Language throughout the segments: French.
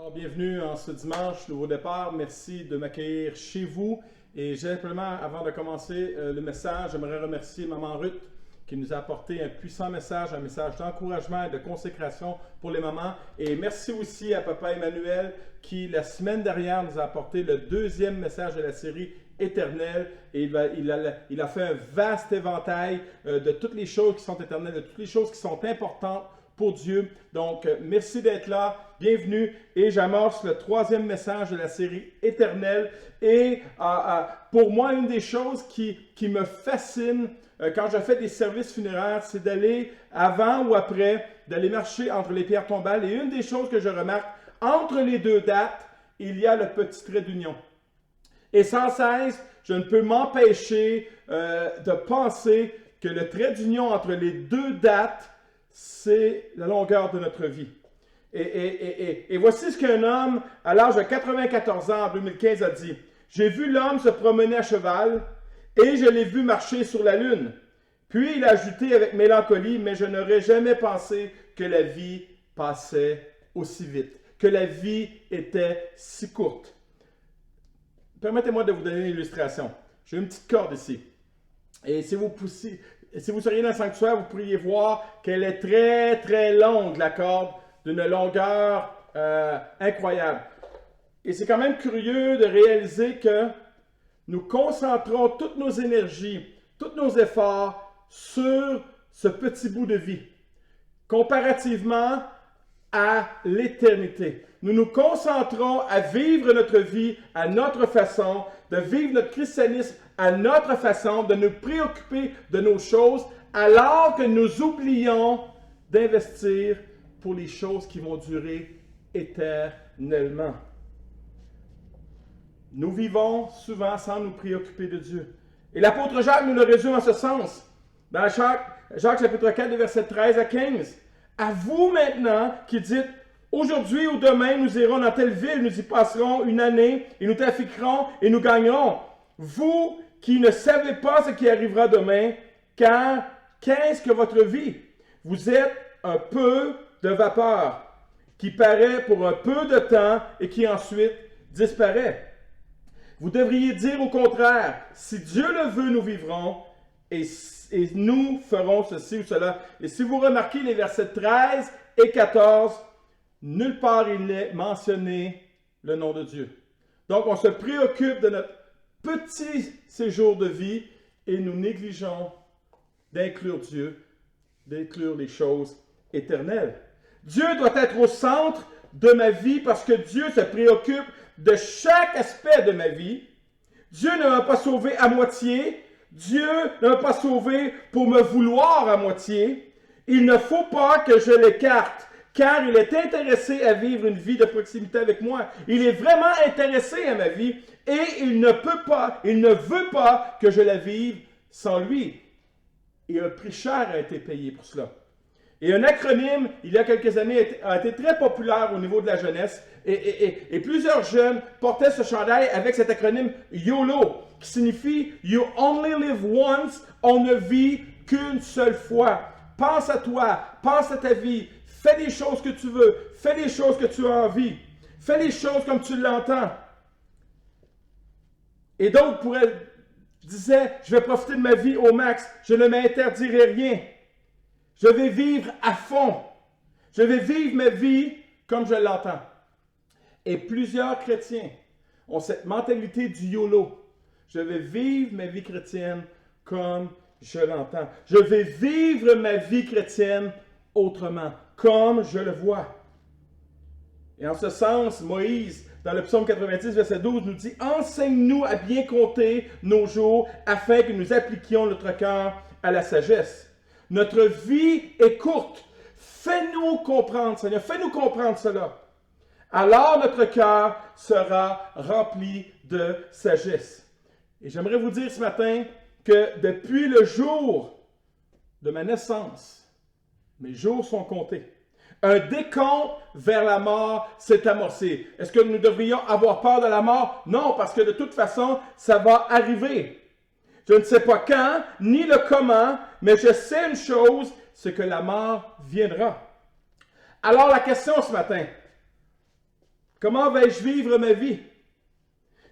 Alors, bienvenue en ce dimanche, nouveau départ. Merci de m'accueillir chez vous. Et simplement, avant de commencer le message, j'aimerais remercier Maman Ruth qui nous a apporté un puissant message, un message d'encouragement et de consécration pour les mamans. Et merci aussi à Papa Emmanuel qui, la semaine dernière, nous a apporté le deuxième message de la série Éternel. Et il a fait un vaste éventail de toutes les choses qui sont éternelles, de toutes les choses qui sont importantes pour Dieu. Donc, merci d'être là. Bienvenue. Et j'amorce le troisième message de la série Éternel. Et pour moi, une des choses qui me fascine quand je fais des services funéraires, c'est d'aller avant ou après, d'aller marcher entre les pierres tombales. Et une des choses que je remarque, entre les deux dates, il y a le petit trait d'union. Et sans cesse, je ne peux m'empêcher de penser que le trait d'union entre les deux dates, c'est la longueur de notre vie. Et voici ce qu'un homme, à l'âge de 94 ans, en 2015, a dit. « J'ai vu l'homme se promener à cheval et je l'ai vu marcher sur la lune. » Puis il a ajouté avec mélancolie, « Mais je n'aurais jamais pensé que la vie passait aussi vite, que la vie était si courte. » Permettez-moi de vous donner une illustration. J'ai une petite corde ici. Et si vous seriez dans le sanctuaire, vous pourriez voir qu'elle est très, très longue, la corde, d'une longueur incroyable. Et c'est quand même curieux de réaliser que nous concentrons toutes nos énergies, tous nos efforts sur ce petit bout de vie, comparativement à l'éternité. Nous nous concentrons à vivre notre vie à notre façon, de vivre notre christianisme à notre façon, de nous préoccuper de nos choses, alors que nous oublions d'investir pour les choses qui vont durer éternellement. Nous vivons souvent sans nous préoccuper de Dieu. Et l'apôtre Jacques nous le résume en ce sens. Dans Jacques chapitre 4, versets 13 à 15. « À vous maintenant qui dites, aujourd'hui ou demain nous irons dans telle ville, nous y passerons une année et nous trafiquerons et nous gagnerons. Vous qui ne savez pas ce qui arrivera demain, car qu'est-ce que votre vie? Vous êtes un peu de vapeur qui paraît pour un peu de temps et qui ensuite disparaît. Vous devriez dire au contraire, si Dieu le veut, nous vivrons et nous ferons ceci ou cela. » Et si vous remarquez les versets 13 et 14, nulle part il n'est mentionné le nom de Dieu. Donc on se préoccupe de notre petit séjour de vie et nous négligeons d'inclure Dieu, d'inclure les choses éternelles. Dieu doit être au centre de ma vie parce que Dieu se préoccupe de chaque aspect de ma vie. Dieu ne m'a pas sauvé à moitié. Dieu ne m'a pas sauvé pour me vouloir à moitié. Il ne faut pas que je l'écarte, car il est intéressé à vivre une vie de proximité avec moi. Il est vraiment intéressé à ma vie et il ne veut pas que je la vive sans lui. Et un prix cher a été payé pour cela. Et un acronyme, il y a quelques années, a été très populaire au niveau de la jeunesse. Et plusieurs jeunes portaient ce chandail avec cet acronyme YOLO, qui signifie You only live once, on ne vit qu'une seule fois. Pense à toi, pense à ta vie, fais les choses que tu veux, fais les choses que tu as envie, fais les choses comme tu l'entends. Et d'autres disaient, je vais profiter de ma vie au max, je ne m'interdirai rien. Je vais vivre à fond. Je vais vivre ma vie comme je l'entends. Et plusieurs chrétiens ont cette mentalité du YOLO. Je vais vivre ma vie chrétienne comme je l'entends. Je vais vivre ma vie chrétienne autrement, comme je le vois. Et en ce sens, Moïse, dans le psaume 90, verset 12, nous dit « Enseigne-nous à bien compter nos jours afin que nous appliquions notre cœur à la sagesse. » Notre vie est courte. Fais-nous comprendre, Seigneur. Fais-nous comprendre cela. Alors notre cœur sera rempli de sagesse. Et j'aimerais vous dire ce matin que depuis le jour de ma naissance, mes jours sont comptés. Un décompte vers la mort s'est amorcé. Est-ce que nous devrions avoir peur de la mort? Non, parce que de toute façon, ça va arriver. Je ne sais pas quand, ni le comment, mais je sais une chose, c'est que la mort viendra. Alors la question ce matin, Comment vais-je vivre ma vie?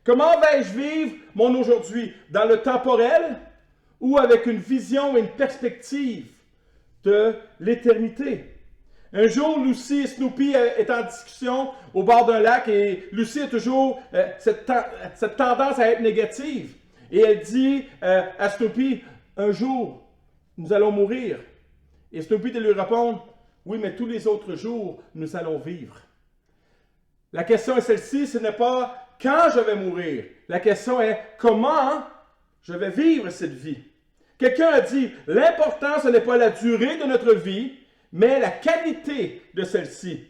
Comment vais-je vivre mon aujourd'hui? Dans le temporel ou avec une vision et une perspective de l'éternité? Un jour, Lucy et Snoopy est en discussion au bord d'un lac et Lucy a toujours cette tendance à être négative. Et elle dit à Snoopy, un jour, nous allons mourir. Et Snoopy de lui répondre, oui, mais tous les autres jours, nous allons vivre. La question est celle-ci, ce n'est pas quand je vais mourir. La question est comment je vais vivre cette vie. Quelqu'un a dit, l'important, ce n'est pas la durée de notre vie, mais la qualité de celle-ci.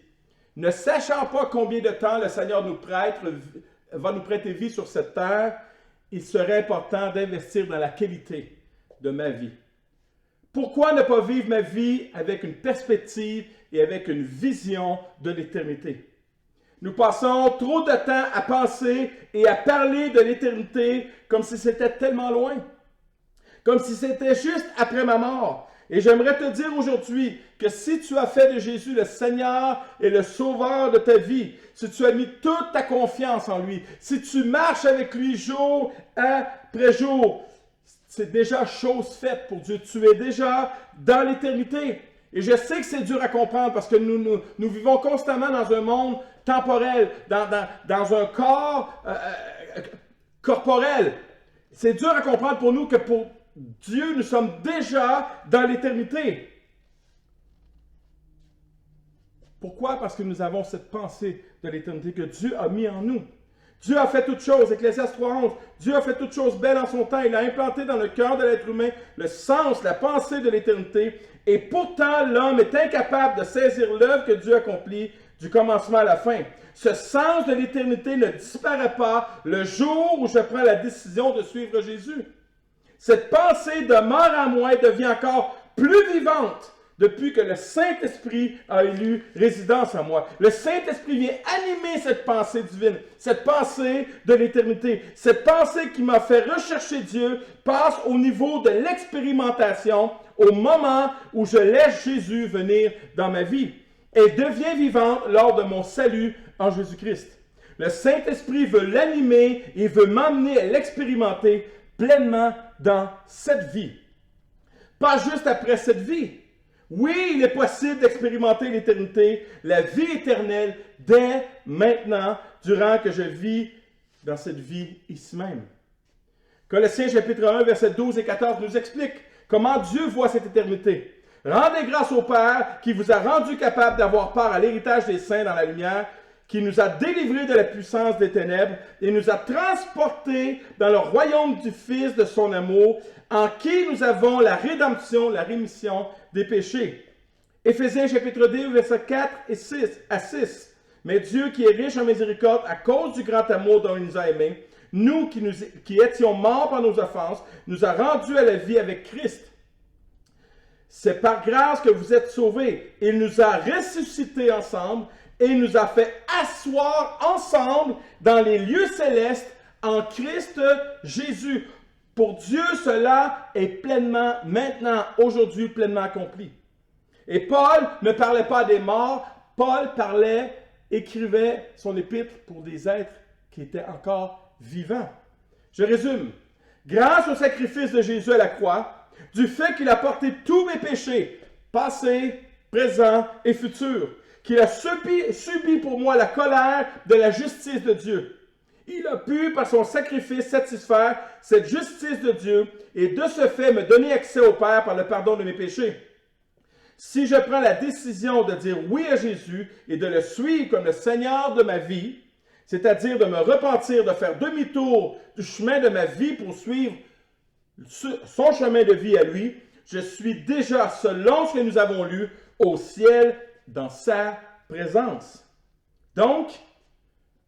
Ne sachant pas combien de temps le Seigneur va nous prêter vie sur cette terre, il serait important d'investir dans la qualité de ma vie. Pourquoi ne pas vivre ma vie avec une perspective et avec une vision de l'éternité? Nous passons trop de temps à penser et à parler de l'éternité comme si c'était tellement loin, comme si c'était juste après ma mort. Et j'aimerais te dire aujourd'hui que si tu as fait de Jésus le Seigneur et le Sauveur de ta vie, si tu as mis toute ta confiance en lui, si tu marches avec lui jour après jour, c'est déjà chose faite pour Dieu. Tu es déjà dans l'éternité. Et je sais que c'est dur à comprendre parce que nous vivons constamment dans un monde temporel, dans un corps corporel. C'est dur à comprendre pour nous que pour Dieu, nous sommes déjà dans l'éternité. Pourquoi? Parce que nous avons cette pensée de l'éternité que Dieu a mis en nous. Dieu a fait toutes choses, Ecclésiaste 3:11. Dieu a fait toutes choses belles en son temps. Il a implanté dans le cœur de l'être humain le sens, la pensée de l'éternité. Et pourtant, l'homme est incapable de saisir l'œuvre que Dieu accomplit du commencement à la fin. Ce sens de l'éternité ne disparaît pas le jour où je prends la décision de suivre Jésus. Cette pensée demeure en moi et devient encore plus vivante depuis que le Saint-Esprit a élu résidence en moi. Le Saint-Esprit vient animer cette pensée divine, cette pensée de l'éternité. Cette pensée qui m'a fait rechercher Dieu passe au niveau de l'expérimentation au moment où je laisse Jésus venir dans ma vie et devient vivante lors de mon salut en Jésus-Christ. Le Saint-Esprit veut l'animer et veut m'amener à l'expérimenter pleinement dans cette vie. Pas juste après cette vie. Oui, il est possible d'expérimenter l'éternité, la vie éternelle, dès maintenant, durant que je vis dans cette vie ici même. Colossiens chapitre 1, versets 12 et 14 nous explique comment Dieu voit cette éternité. Rendez grâce au Père qui vous a rendu capable d'avoir part à l'héritage des saints dans la lumière, qui nous a délivrés de la puissance des ténèbres et nous a transportés dans le royaume du Fils de son amour, en qui nous avons la rédemption, la rémission des péchés. Éphésiens chapitre 2, versets 4 et 6 à 6. Mais Dieu qui est riche en miséricorde à cause du grand amour dont il nous a aimés, nous qui étions morts par nos offenses, nous a rendus à la vie avec Christ. C'est par grâce que vous êtes sauvés. Il nous a ressuscités ensemble et il nous a fait asseoir ensemble dans les lieux célestes en Christ Jésus. Pour Dieu, cela est pleinement, maintenant, aujourd'hui, pleinement accompli. Et Paul ne parlait pas des morts, Paul écrivait son épître pour des êtres qui étaient encore vivants. Je résume. Grâce au sacrifice de Jésus à la croix, du fait qu'il a porté tous mes péchés, passés, présents et futurs, qu'il a subi pour moi la colère de la justice de Dieu. Il a pu, par son sacrifice, satisfaire cette justice de Dieu et de ce fait me donner accès au Père par le pardon de mes péchés. Si je prends la décision de dire oui à Jésus et de le suivre comme le Seigneur de ma vie, c'est-à-dire de me repentir, de faire demi-tour du chemin de ma vie pour suivre son chemin de vie à lui, je suis déjà, selon ce que nous avons lu, au ciel dans sa présence. Donc,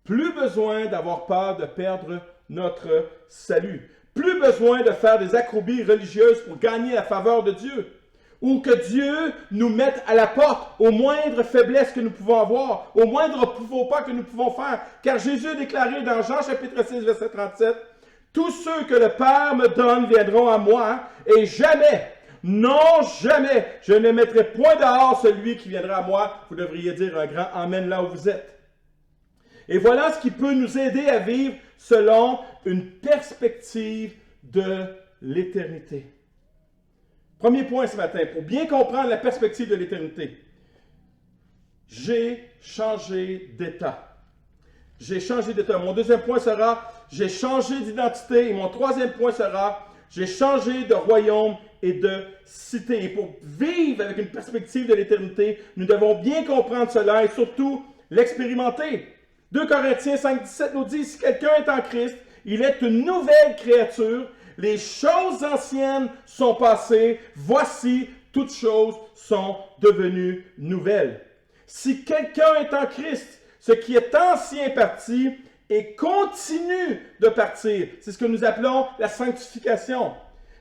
plus besoin d'avoir peur de perdre notre salut. Plus besoin de faire des acrobaties religieuses pour gagner la faveur de Dieu. Ou que Dieu nous mette à la porte aux moindres faiblesses que nous pouvons avoir, aux moindres faux pas que nous pouvons faire. Car Jésus a déclaré dans Jean chapitre 6, verset 37, « Tous ceux que le Père me donne viendront à moi, et jamais, non jamais, je ne mettrai point dehors celui qui viendra à moi. » Vous devriez dire un grand Amen là où vous êtes. Et voilà ce qui peut nous aider à vivre selon une perspective de l'éternité. Premier point ce matin, pour bien comprendre la perspective de l'éternité. J'ai changé d'état. J'ai changé d'état. Mon deuxième point sera, j'ai changé d'identité. Et mon troisième point sera, j'ai changé de royaume et de cité. Et pour vivre avec une perspective de l'éternité, nous devons bien comprendre cela et surtout l'expérimenter. 2 Corinthiens 5,17 nous dit, si quelqu'un est en Christ, il est une nouvelle créature. Les choses anciennes sont passées. Voici, toutes choses sont devenues nouvelles. Si quelqu'un est en Christ, ce qui est ancien est parti et continue de partir. C'est ce que nous appelons la sanctification.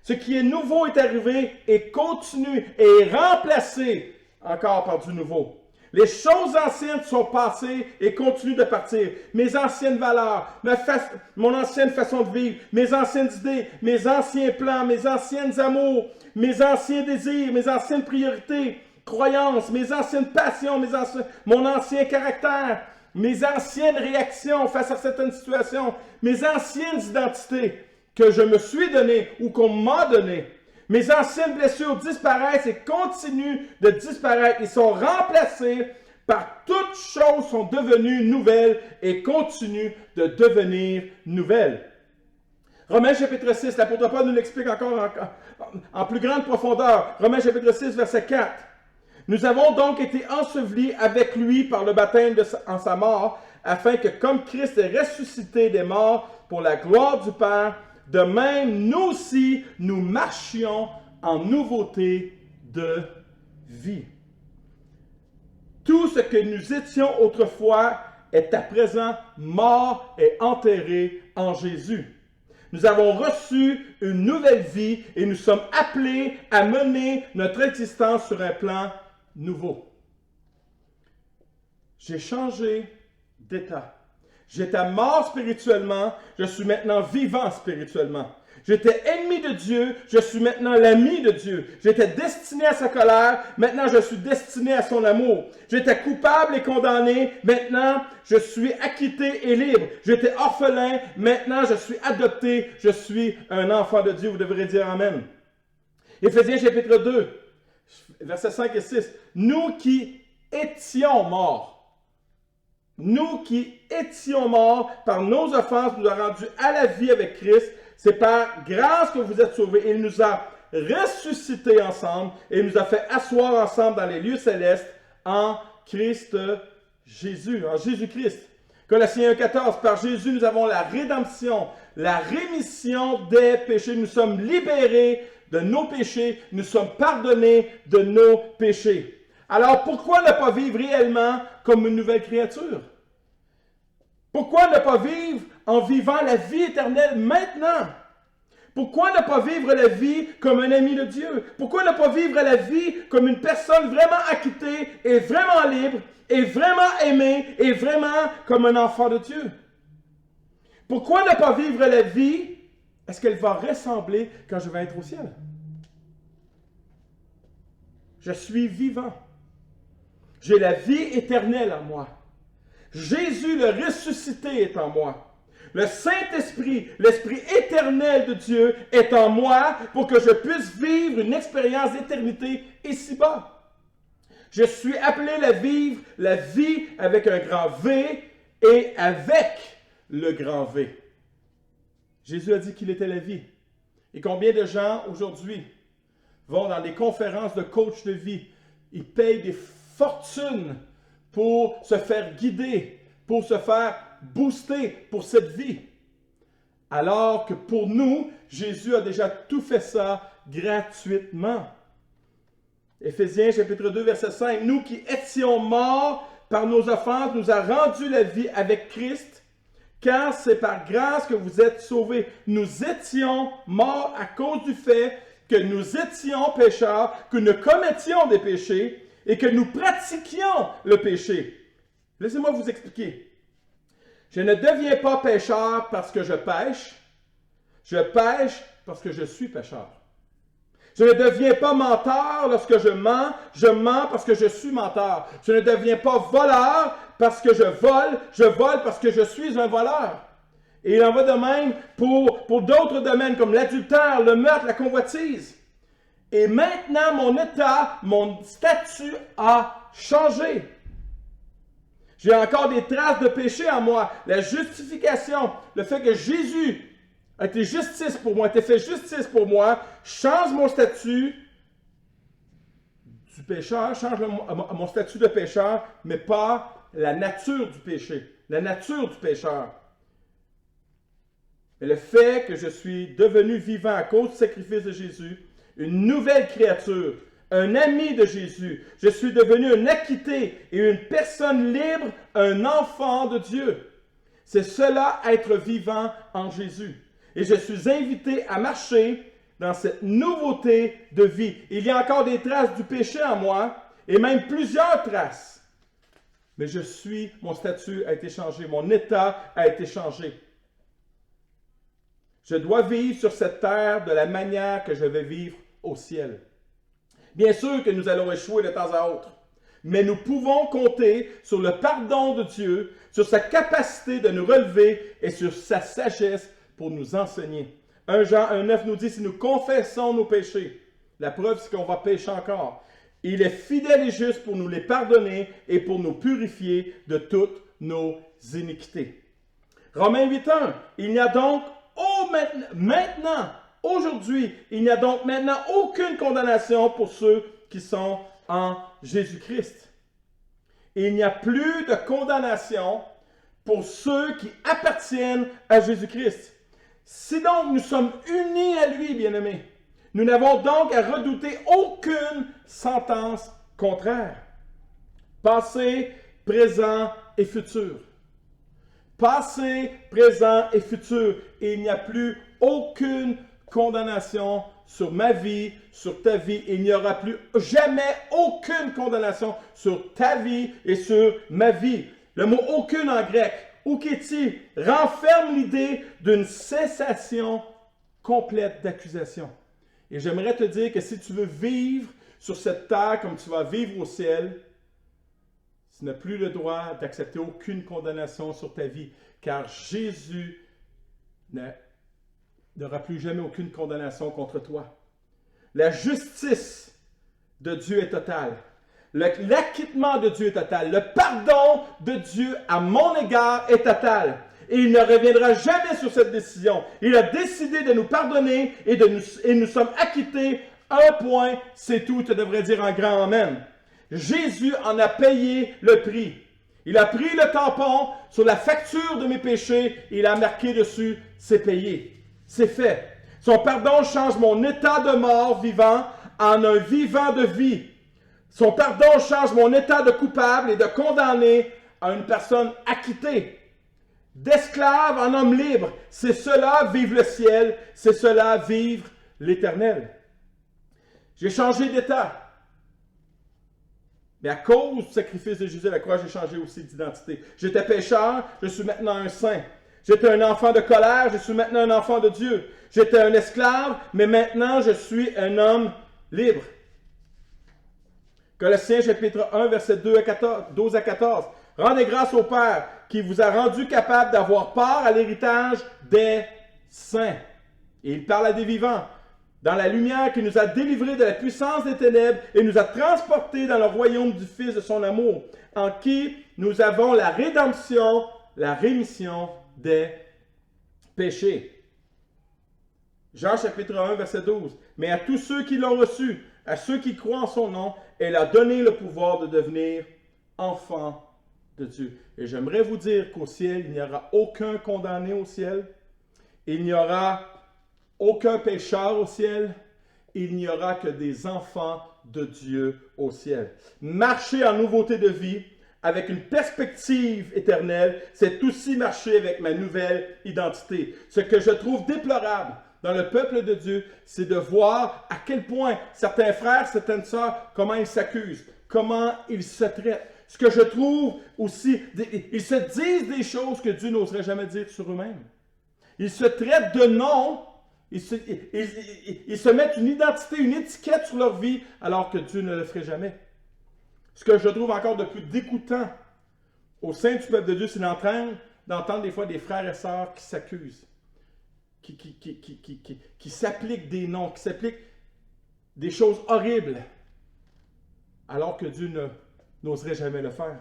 Ce qui est nouveau est arrivé et continue et est remplacé encore par du nouveau. Les choses anciennes sont passées et continuent de partir. Mes anciennes valeurs, mon ancienne façon de vivre, mes anciennes idées, mes anciens plans, mes anciennes amours, mes anciens désirs, mes anciennes priorités, croyances, mes anciennes passions, mon ancien caractère, mes anciennes réactions face à certaines situations, mes anciennes identités que je me suis données ou qu'on m'a données. Mes anciennes blessures disparaissent et continuent de disparaître. Ils sont remplacés par toutes choses sont devenues nouvelles et continuent de devenir nouvelles. Romains chapitre 6, l'apôtre Paul nous l'explique encore en plus grande profondeur. Romains chapitre 6, verset 4. Nous avons donc été ensevelis avec lui par le baptême en sa mort, afin que comme Christ est ressuscité des morts pour la gloire du Père, de même, nous aussi, nous marchions en nouveauté de vie. Tout ce que nous étions autrefois est à présent mort et enterré en Jésus. Nous avons reçu une nouvelle vie et nous sommes appelés à mener notre existence sur un plan nouveau. J'ai changé d'état. J'étais mort spirituellement, je suis maintenant vivant spirituellement. J'étais ennemi de Dieu, je suis maintenant l'ami de Dieu. J'étais destiné à sa colère, maintenant je suis destiné à son amour. J'étais coupable et condamné, maintenant je suis acquitté et libre. J'étais orphelin, maintenant je suis adopté, je suis un enfant de Dieu. Vous devrez dire Amen. Éphésiens chapitre 2, versets 5 et 6. Nous qui étions morts, nous qui étions morts par nos offenses, nous a rendus à la vie avec Christ. C'est par grâce que vous êtes sauvés. Il nous a ressuscités ensemble et nous a fait asseoir ensemble dans les lieux célestes en Christ Jésus, en Jésus-Christ. Colossiens 1,14, par Jésus, nous avons la rédemption, la rémission des péchés. Nous sommes libérés de nos péchés, nous sommes pardonnés de nos péchés. Alors, pourquoi ne pas vivre réellement comme une nouvelle créature? Pourquoi ne pas vivre en vivant la vie éternelle maintenant? Pourquoi ne pas vivre la vie comme un ami de Dieu? Pourquoi ne pas vivre la vie comme une personne vraiment acquittée et vraiment libre et vraiment aimée et vraiment comme un enfant de Dieu? Pourquoi ne pas vivre la vie? Est-ce qu'elle va ressembler quand je vais être au ciel? Je suis vivant. J'ai la vie éternelle en moi. Jésus le ressuscité est en moi. Le Saint-Esprit, l'Esprit éternel de Dieu est en moi pour que je puisse vivre une expérience d'éternité ici-bas. Je suis appelé à vivre la vie avec un grand V et avec le grand V. Jésus a dit qu'il était la vie. Et combien de gens aujourd'hui vont dans des conférences de coach de vie, ils payent des fortunes pour se faire guider, pour se faire booster pour cette vie. Alors que pour nous, Jésus a déjà tout fait ça gratuitement. Éphésiens chapitre 2, verset 5. Nous qui étions morts par nos offenses, nous a rendu la vie avec Christ, car c'est par grâce que vous êtes sauvés. Nous étions morts à cause du fait que nous étions pécheurs, que nous commettions des péchés, et que nous pratiquions le péché. Laissez-moi vous expliquer. Je ne deviens pas pécheur parce que je pêche. Je pêche parce que je suis pécheur. Je ne deviens pas menteur lorsque je mens parce que je suis menteur. Je ne deviens pas voleur parce que je vole parce que je suis un voleur. Et il en va de même pour d'autres domaines comme l'adultère, le meurtre, la convoitise. Et maintenant, mon état, mon statut a changé. J'ai encore des traces de péché en moi. La justification, le fait que Jésus a été justice pour moi, a été fait justice pour moi, change mon statut du pécheur, change mon statut de pécheur, mais pas la nature du péché, la nature du pécheur. Mais le fait que je suis devenu vivant à cause du sacrifice de Jésus, une nouvelle créature, un ami de Jésus, je suis devenu un acquitté et une personne libre, un enfant de Dieu. C'est cela être vivant en Jésus. Et je suis invité à marcher dans cette nouveauté de vie. Il y a encore des traces du péché en moi, et même plusieurs traces. Mais mon statut a été changé, mon état a été changé. Je dois vivre sur cette terre de la manière que je vais vivre au ciel. Bien sûr que nous allons échouer de temps à autre, mais nous pouvons compter sur le pardon de Dieu, sur sa capacité de nous relever et sur sa sagesse pour nous enseigner. 1 Jean 1,9 nous dit, si nous confessons nos péchés, la preuve c'est qu'on va pécher encore. Il est fidèle et juste pour nous les pardonner et pour nous purifier de toutes nos iniquités. Romains 8,1, il n'y a donc maintenant, aujourd'hui, il n'y a donc maintenant aucune condamnation pour ceux qui sont en Jésus-Christ. Il n'y a plus de condamnation pour ceux qui appartiennent à Jésus-Christ. Si donc nous sommes unis à lui, bien-aimés, nous n'avons donc à redouter aucune sentence contraire. Passé, présent et futur. Passé, présent et futur. Et il n'y a plus aucune condamnation sur ma vie, sur ta vie. Il n'y aura plus jamais aucune condamnation sur ta vie et sur ma vie. Le mot « aucune » en grec, ouketi, renferme l'idée d'une cessation complète d'accusation. Et j'aimerais te dire que si tu veux vivre sur cette terre comme tu vas vivre au ciel, tu n'as plus le droit d'accepter aucune condamnation sur ta vie, car Jésus n'aura plus jamais aucune condamnation contre toi. La justice de Dieu est totale. L'acquittement de Dieu est total. Le pardon de Dieu à mon égard est total. Et il ne reviendra jamais sur cette décision. Il a décidé de nous pardonner et nous sommes acquittés. Un point, c'est tout. Tu devrais dire un grand amen. Jésus en a payé le prix. Il a pris le tampon sur la facture de mes péchés et il a marqué dessus « c'est payé ». C'est fait. Son pardon change mon état de mort vivant en un vivant de vie. Son pardon change mon état de coupable et de condamné en une personne acquittée. D'esclave en homme libre. C'est cela vivre le ciel, c'est cela vivre l'éternel. J'ai changé d'état. Mais à cause du sacrifice de Jésus à la croix, j'ai changé aussi d'identité. J'étais pécheur, je suis maintenant un saint. J'étais un enfant de colère, je suis maintenant un enfant de Dieu. J'étais un esclave, mais maintenant je suis un homme libre. Colossiens chapitre 1, versets 12 à 14. Rendez grâce au Père qui vous a rendu capable d'avoir part à l'héritage des saints. Et il parle à des vivants. Dans la lumière qui nous a délivrés de la puissance des ténèbres et nous a transportés dans le royaume du Fils de son amour, en qui nous avons la rédemption, la rémission des péchés. Jean chapitre 1, verset 12. Mais à tous ceux qui l'ont reçu, à ceux qui croient en son nom, elle a donné le pouvoir de devenir enfants de Dieu. Et j'aimerais vous dire qu'au ciel, il n'y aura aucun condamné au ciel. Il n'y aura aucun pécheur au ciel. Il n'y aura que des enfants de Dieu au ciel. Marcher en nouveauté de vie, avec une perspective éternelle, c'est aussi marcher avec ma nouvelle identité. Ce que je trouve déplorable dans le peuple de Dieu, c'est de voir à quel point certains frères, certaines sœurs, comment ils s'accusent, comment ils se traitent. Ce que je trouve aussi, ils se disent des choses que Dieu n'oserait jamais dire sur eux-mêmes. Ils se traitent de noms Ils se mettent une identité, une étiquette sur leur vie, alors que Dieu ne le ferait jamais. Ce que je trouve encore de plus dégoûtant au sein du peuple de Dieu, c'est d'entendre des fois des frères et sœurs qui s'accusent, qui s'appliquent des noms, qui s'appliquent des choses horribles, alors que Dieu n'oserait jamais le faire.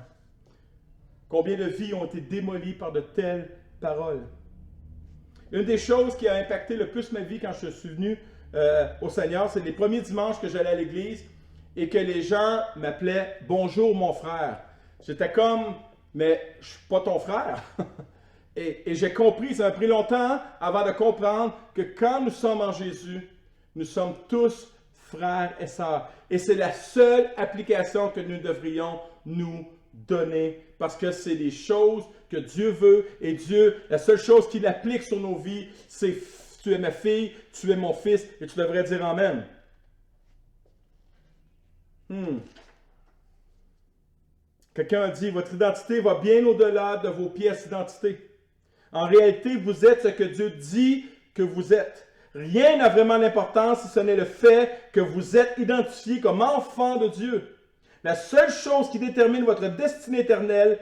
Combien de vies ont été démolies par de telles paroles? Une des choses qui a impacté le plus ma vie quand je suis venu au Seigneur, c'est les premiers dimanches que j'allais à l'église et que les gens m'appelaient « Bonjour mon frère ». J'étais comme « Mais je ne suis pas ton frère ». Et j'ai compris, ça m'a pris longtemps avant de comprendre que quand nous sommes en Jésus, nous sommes tous frères et sœurs. Et c'est la seule application que nous devrions nous donner, parce que c'est des choses que Dieu veut, et Dieu, la seule chose qu'il applique sur nos vies, c'est « Tu es ma fille, tu es mon fils », et tu devrais dire « Amen ». Quelqu'un a dit « Votre identité va bien au-delà de vos pièces d'identité. En réalité, vous êtes ce que Dieu dit que vous êtes. Rien n'a vraiment d'importance si ce n'est le fait que vous êtes identifié comme enfant de Dieu. La seule chose qui détermine votre destinée éternelle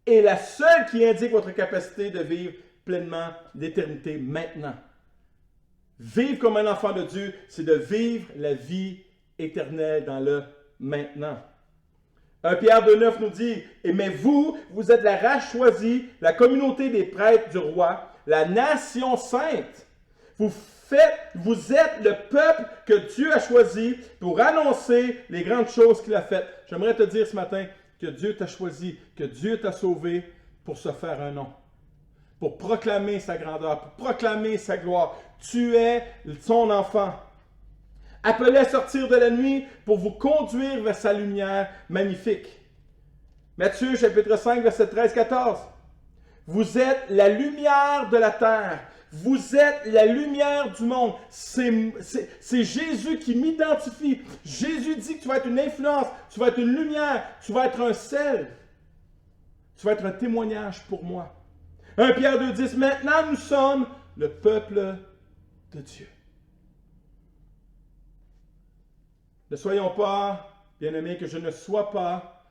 est la seule qui indique votre capacité de vivre pleinement l'éternité maintenant. Vivre comme un enfant de Dieu, c'est de vivre la vie éternelle dans le maintenant. 1 Pierre 2,9 nous dit « Mais vous, vous êtes la race choisie, la communauté des prêtres du roi, la nation sainte. Vous êtes le peuple que Dieu a choisi pour annoncer les grandes choses qu'il a faites. » J'aimerais te dire ce matin que Dieu t'a choisi, que Dieu t'a sauvé pour se faire un nom, pour proclamer sa grandeur, pour proclamer sa gloire. Tu es son enfant. Appelé à sortir de la nuit pour vous conduire vers sa lumière magnifique. Matthieu chapitre 5, verset 13-14. Vous êtes la lumière de la terre. Vous êtes la lumière du monde. C'est Jésus qui m'identifie. Jésus dit que tu vas être une influence, tu vas être une lumière, tu vas être un sel. Tu vas être un témoignage pour moi. 1 Pierre 2,10. Maintenant, nous sommes le peuple de Dieu. Ne soyons pas, bien-aimés, que je ne sois pas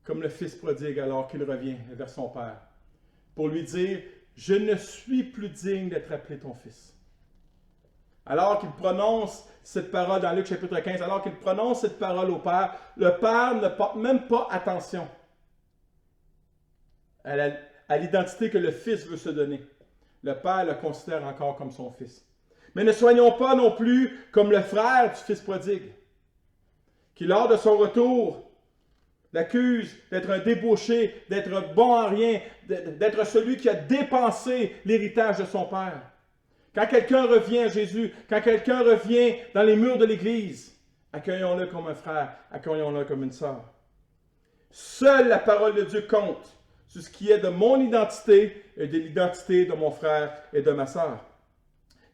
comme le fils prodigue alors qu'il revient vers son père, pour lui dire, je ne suis plus digne d'être appelé ton fils. Alors qu'il prononce cette parole dans Luc chapitre 15, alors qu'il prononce cette parole au père, le père ne porte même pas attention à l'identité que le fils veut se donner. Le père le considère encore comme son fils. Mais ne soyons pas non plus comme le frère du fils prodigue, qui lors de son retour l'accuse d'être un débauché, d'être bon en rien, d'être celui qui a dépensé l'héritage de son père. Quand quelqu'un revient à Jésus, quand quelqu'un revient dans les murs de l'Église, accueillons-le comme un frère, accueillons-le comme une sœur. Seule la parole de Dieu compte sur ce qui est de mon identité et de l'identité de mon frère et de ma sœur.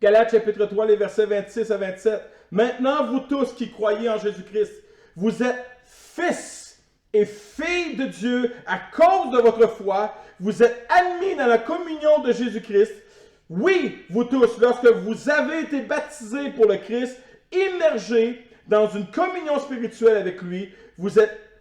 Galates chapitre 3, les versets 26 à 27. Maintenant, vous tous qui croyez en Jésus-Christ, vous êtes fils et filles de Dieu à cause de votre foi. Vous êtes admis dans la communion de Jésus-Christ. Oui, vous tous, lorsque vous avez été baptisés pour le Christ, immergés dans une communion spirituelle avec lui, vous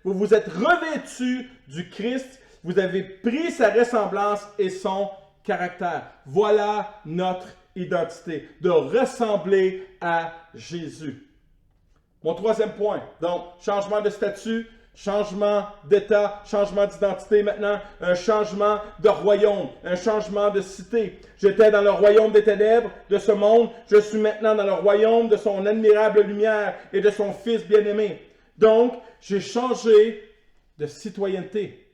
vous êtes revêtus du Christ. Vous avez pris sa ressemblance et son caractère. Voilà notre identité, de ressembler à Jésus. Mon troisième point, donc, changement de statut, changement d'état, changement d'identité maintenant, un changement de royaume, un changement de cité. J'étais dans le royaume des ténèbres de ce monde, je suis maintenant dans le royaume de son admirable lumière et de son Fils bien-aimé. Donc, j'ai changé de citoyenneté.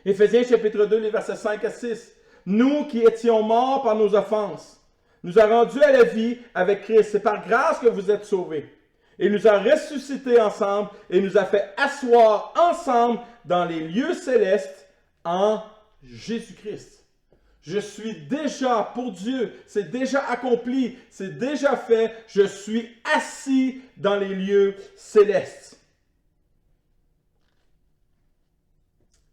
Éphésiens chapitre 2, les versets 5 à 6. Nous qui étions morts par nos offenses, nous a rendus à la vie avec Christ. C'est par grâce que vous êtes sauvés. Il nous a ressuscités ensemble et nous a fait asseoir ensemble dans les lieux célestes en Jésus-Christ. Je suis déjà pour Dieu, c'est déjà accompli, c'est déjà fait, je suis assis dans les lieux célestes.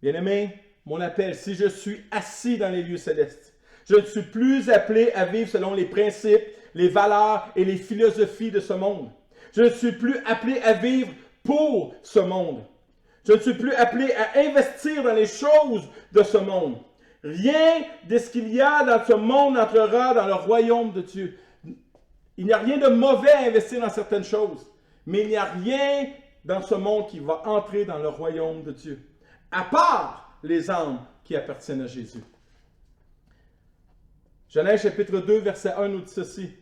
Bien-aimé, mon appel, si je suis assis dans les lieux célestes, je ne suis plus appelé à vivre selon les principes, les valeurs et les philosophies de ce monde. Je ne suis plus appelé à vivre pour ce monde. Je ne suis plus appelé à investir dans les choses de ce monde. Rien de ce qu'il y a dans ce monde n'entrera dans le royaume de Dieu. Il n'y a rien de mauvais à investir dans certaines choses, mais il n'y a rien dans ce monde qui va entrer dans le royaume de Dieu, à part les âmes qui appartiennent à Jésus. Genèse chapitre 2, verset 1 nous dit ceci.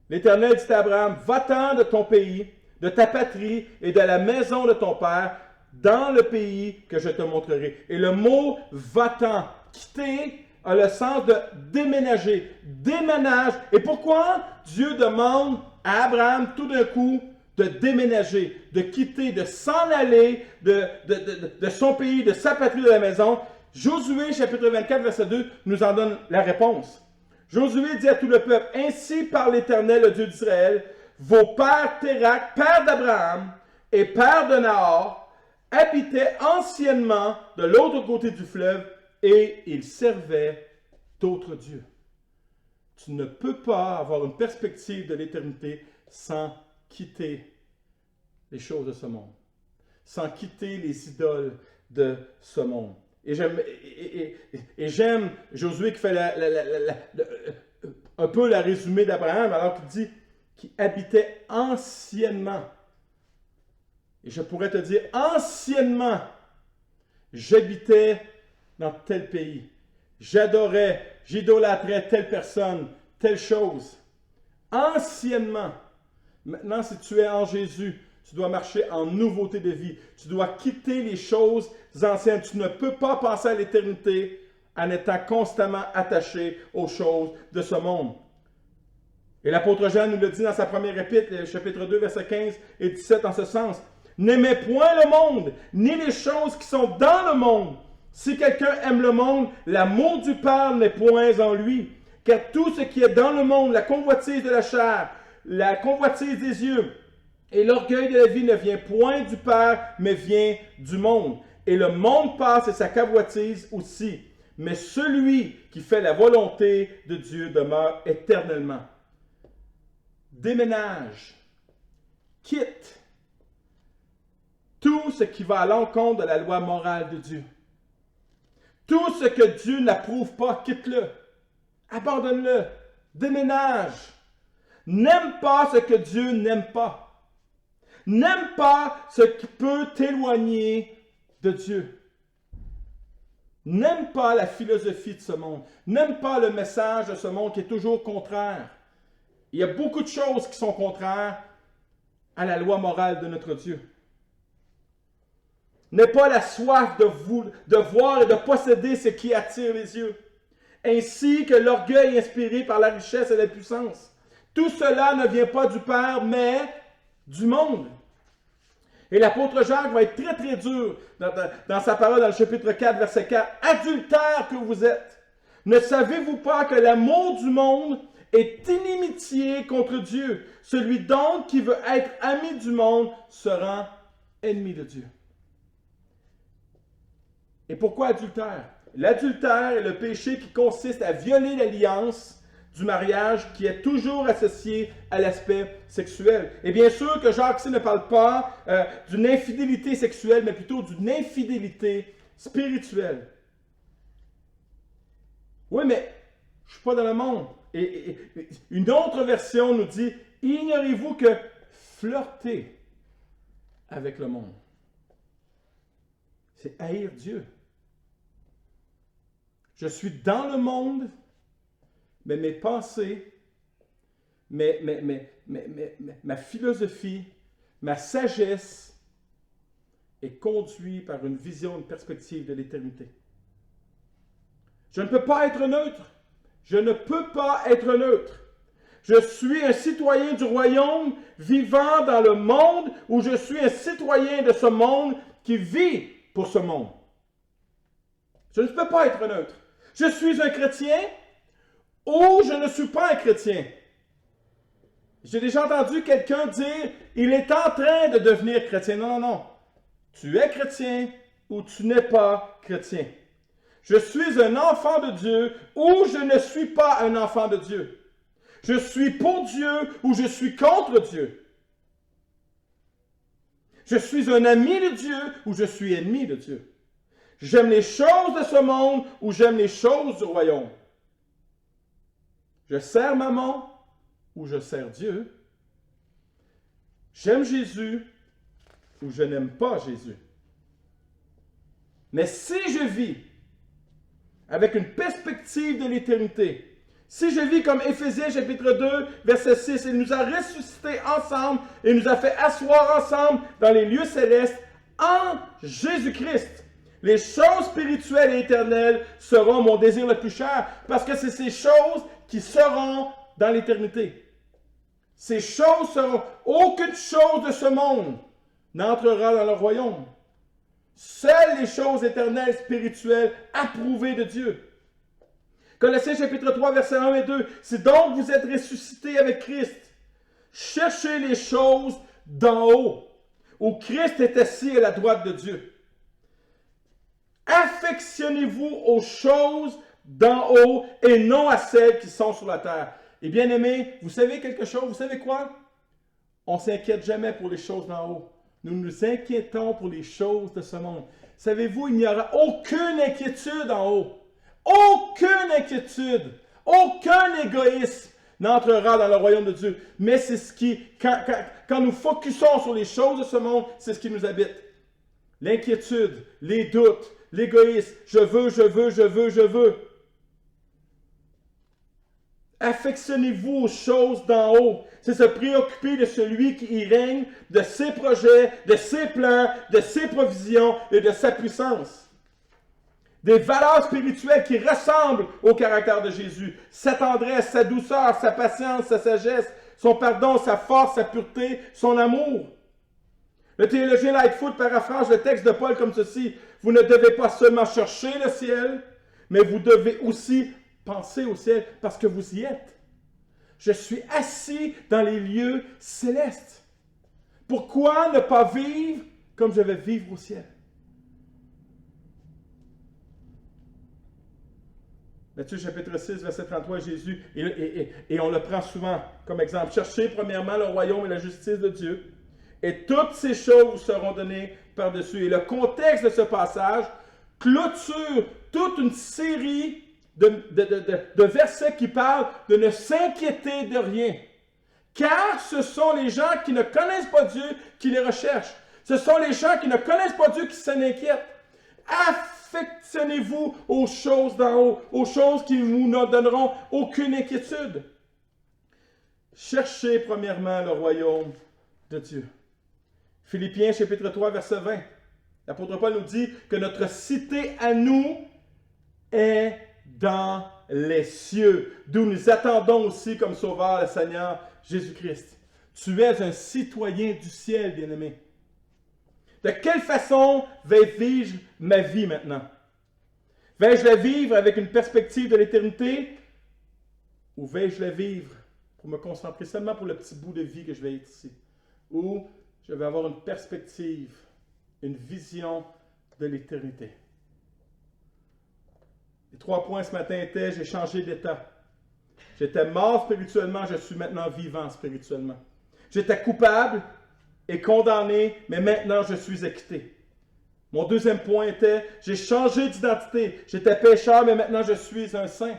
L'Éternel dit à Abraham, va-t'en de ton pays, de ta patrie et de la maison de ton père, dans le pays que je te montrerai. Et le mot va-t'en, quitter, a le sens de déménager. Déménage. Et pourquoi Dieu demande à Abraham tout d'un coup de déménager, de quitter, de s'en aller de son pays, de sa patrie, de la maison? Josué chapitre 24, verset 2 nous en donne la réponse. Josué dit à tout le peuple, « Ainsi parle l'Éternel, le Dieu d'Israël, vos pères Térakh, père d'Abraham et père de Nahor, habitaient anciennement de l'autre côté du fleuve et ils servaient d'autres dieux. » Tu ne peux pas avoir une perspective de l'éternité sans quitter les choses de ce monde, sans quitter les idoles de ce monde. Et j'aime Josué qui fait un peu la résumé d'Abraham, alors qu'il dit qu'il habitait anciennement. Et je pourrais te dire, anciennement, j'habitais dans tel pays. J'adorais, j'idolâtrais telle personne, telle chose. Anciennement. Maintenant, si tu es en Jésus, tu dois marcher en nouveauté de vie. Tu dois quitter les choses anciennes. Tu ne peux pas penser à l'éternité en étant constamment attaché aux choses de ce monde. Et l'apôtre Jean nous le dit dans sa première épître, chapitre 2, versets 15 et 17, en ce sens. « N'aimez point le monde, ni les choses qui sont dans le monde. Si quelqu'un aime le monde, l'amour du Père n'est point en lui. Car tout ce qui est dans le monde, la convoitise de la chair, la convoitise des yeux, et l'orgueil de la vie ne vient point du Père, mais vient du monde. Et le monde passe et sa convoitise aussi. Mais celui qui fait la volonté de Dieu demeure éternellement. » Déménage, quitte tout ce qui va à l'encontre de la loi morale de Dieu. Tout ce que Dieu n'approuve pas, quitte-le. Abandonne-le. Déménage. N'aime pas ce que Dieu n'aime pas. N'aime pas ce qui peut t'éloigner de Dieu. N'aime pas la philosophie de ce monde. N'aime pas le message de ce monde qui est toujours contraire. Il y a beaucoup de choses qui sont contraires à la loi morale de notre Dieu. N'aie pas la soif de voir et de posséder ce qui attire les yeux, ainsi que l'orgueil inspiré par la richesse et la puissance. Tout cela ne vient pas du Père, mais du monde. Et l'apôtre Jacques va être très très dur dans sa parole dans le chapitre 4, verset 4. « Adultères que vous êtes, ne savez-vous pas que l'amour du monde est inimitié contre Dieu? Celui donc qui veut être ami du monde se rend ennemi de Dieu. » Et pourquoi adultère? L'adultère est le péché qui consiste à violer l'alliance du mariage qui est toujours associé à l'aspect sexuel. Et bien sûr que Jacques ici ne parle pas d'une infidélité sexuelle, mais plutôt d'une infidélité spirituelle. Oui, mais je ne suis pas dans le monde. Et une autre version nous dit, ignorez-vous que flirter avec le monde, c'est haïr Dieu. Je suis dans le monde, mais mes pensées, ma philosophie, ma sagesse est conduite par une vision, une perspective de l'éternité. Je ne peux pas être neutre. Je ne peux pas être neutre. Je suis un citoyen du royaume vivant dans le monde où je suis un citoyen de ce monde qui vit pour ce monde. Je ne peux pas être neutre. Je suis un chrétien ou je ne suis pas un chrétien. J'ai déjà entendu quelqu'un dire « il est en train de devenir chrétien ». Non, non, non. Tu es chrétien ou tu n'es pas chrétien. Je suis un enfant de Dieu ou je ne suis pas un enfant de Dieu. Je suis pour Dieu ou je suis contre Dieu. Je suis un ami de Dieu ou je suis ennemi de Dieu. J'aime les choses de ce monde ou j'aime les choses du royaume. Je sers Mammon ou je sers Dieu. J'aime Jésus ou je n'aime pas Jésus. Mais si je vis avec une perspective de l'éternité, si je vis comme Éphésiens chapitre 2, verset 6, il nous a ressuscités ensemble et nous a fait asseoir ensemble dans les lieux célestes en Jésus-Christ. Les choses spirituelles et éternelles seront mon désir le plus cher parce que c'est ces choses qui seront dans l'éternité. Ces choses seront, aucune chose de ce monde n'entrera dans le royaume. Seules les choses éternelles, spirituelles, approuvées de Dieu. Colossiens chapitre 3, versets 1 et 2. Si donc vous êtes ressuscités avec Christ, cherchez les choses d'en haut, où Christ est assis à la droite de Dieu. Affectionnez-vous aux choses d'en haut et non à celles qui sont sur la terre. Et bien aimés, vous savez quelque chose? Vous savez quoi? On ne s'inquiète jamais pour les choses d'en haut. Nous nous inquiétons pour les choses de ce monde. Savez-vous, il n'y aura aucune inquiétude en haut. Aucune inquiétude, aucun égoïsme n'entrera dans le royaume de Dieu. Mais c'est ce qui, quand nous focusons sur les choses de ce monde, c'est ce qui nous habite. L'inquiétude, les doutes, l'égoïsme, je veux. Affectionnez-vous aux choses d'en haut. C'est se préoccuper de celui qui y règne, de ses projets, de ses plans, de ses provisions et de sa puissance. Des valeurs spirituelles qui ressemblent au caractère de Jésus. Sa tendresse, sa douceur, sa patience, sa sagesse, son pardon, sa force, sa pureté, son amour. Le théologien Lightfoot paraphrase le texte de Paul comme ceci. Vous ne devez pas seulement chercher le ciel, mais vous devez aussi penser au ciel parce que vous y êtes. Je suis assis dans les lieux célestes. Pourquoi ne pas vivre comme je vais vivre au ciel? Matthieu chapitre 6, verset 33, Jésus, et on le prend souvent comme exemple. Cherchez premièrement le royaume et la justice de Dieu, et toutes ces choses seront données par-dessus. Et le contexte de ce passage clôture toute une série de versets qui parlent de ne s'inquiéter de rien. Car ce sont les gens qui ne connaissent pas Dieu qui les recherchent. Ce sont les gens qui ne connaissent pas Dieu qui s'en inquiètent. Affectionnez-vous aux choses d'en haut, aux choses qui vous ne donneront aucune inquiétude. Cherchez premièrement le royaume de Dieu. Philippiens chapitre 3, verset 20. L'apôtre Paul nous dit que notre cité à nous est dans les cieux, d'où nous attendons aussi comme sauveur le Seigneur Jésus-Christ. Tu es un citoyen du ciel, bien-aimé. De quelle façon vais-je vivre ma vie maintenant? Vais-je la vivre avec une perspective de l'éternité ou vais-je la vivre pour me concentrer seulement pour le petit bout de vie que je vais être ici? Ou je vais avoir une perspective, une vision de l'éternité? Les 3 points ce matin étaient, j'ai changé d'état. J'étais mort spirituellement, je suis maintenant vivant spirituellement. J'étais coupable et condamné, mais maintenant je suis acquitté. Mon deuxième point était, j'ai changé d'identité. J'étais pécheur, mais maintenant je suis un saint.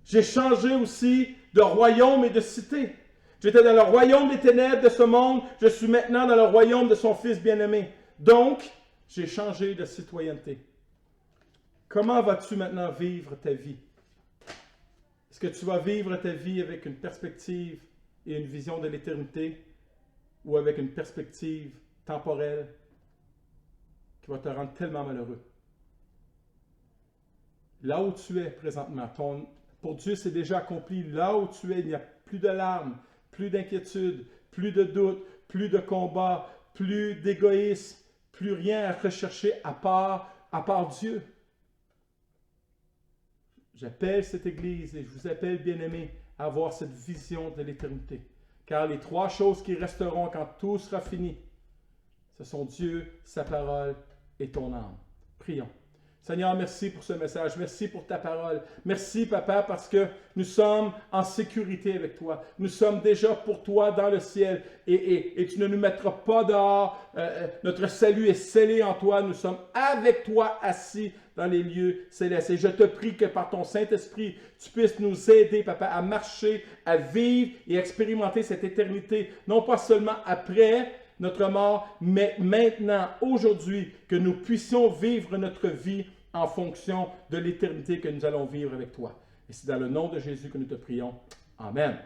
J'ai changé aussi de royaume et de cité. J'étais dans le royaume des ténèbres de ce monde, je suis maintenant dans le royaume de son Fils bien-aimé. Donc, j'ai changé de citoyenneté. Comment vas-tu maintenant vivre ta vie? Est-ce que tu vas vivre ta vie avec une perspective et une vision de l'éternité ou avec une perspective temporelle qui va te rendre tellement malheureux? Là où tu es présentement, pour Dieu c'est déjà accompli. Là où tu es, il n'y a plus de larmes, plus d'inquiétude, plus de doute, plus de combat, plus d'égoïsme, plus rien à rechercher à part Dieu. J'appelle cette Église et je vous appelle, bien-aimés, à avoir cette vision de l'éternité. Car les 3 choses qui resteront quand tout sera fini, ce sont Dieu, sa parole et ton âme. Prions. Seigneur, merci pour ce message. Merci pour ta parole. Merci, Papa, parce que nous sommes en sécurité avec toi. Nous sommes déjà pour toi dans le ciel et tu ne nous mettras pas dehors. Notre salut est scellé en toi. Nous sommes avec toi assis dans les lieux célestes. Et je te prie que par ton Saint-Esprit, tu puisses nous aider, Papa, à marcher, à vivre et expérimenter cette éternité, non pas seulement après notre mort, mais maintenant, aujourd'hui, que nous puissions vivre notre vie en fonction de l'éternité que nous allons vivre avec toi. Et c'est dans le nom de Jésus que nous te prions. Amen.